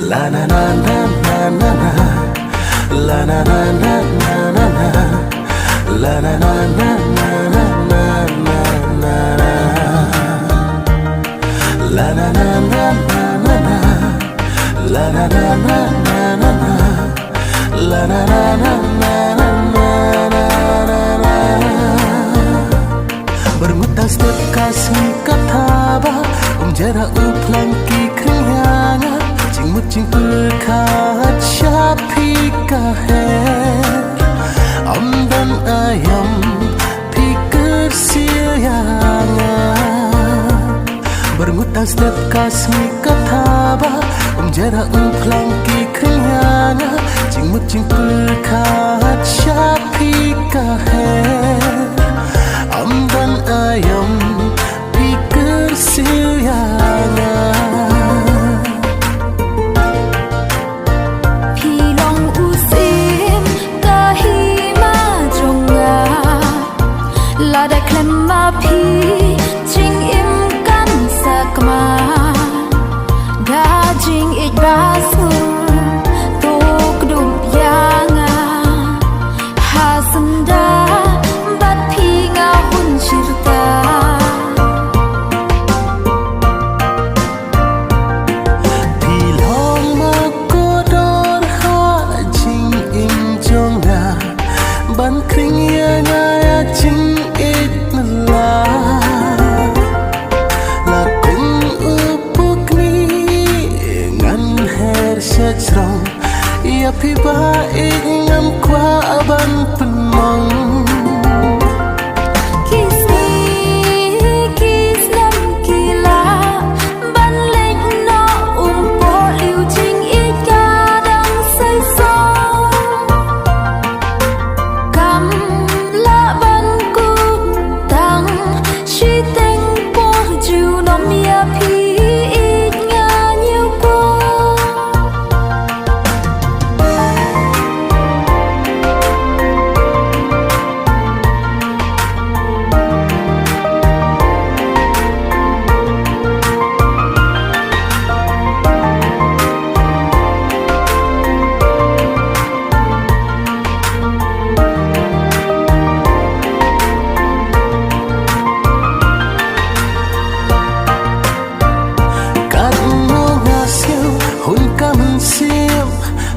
La na na na na na na. La na na na na na na. La na na na na na na na na. La na na na na na na. La na na na na na na. La na na na na na na. Bermutang setiap kasih kata bah jara uplang ki kenyanga cing mucing perkat syapi kaher dan ayam pikir sianga bermutang setiap kasih kata bah jara uplang ki kenyanga cing mucing perkat syapi kaher dan ayam pikir sianga Pilong usim kahima jonga lada klemma pi jing im kan sakma dajing ik basur tok dum yanga hasanda bat pi nga hun shirta ban kring ya ngaya ching it la la kung upuk ni ngan her shrong ya pi ba ngam kwa ban penong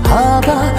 haba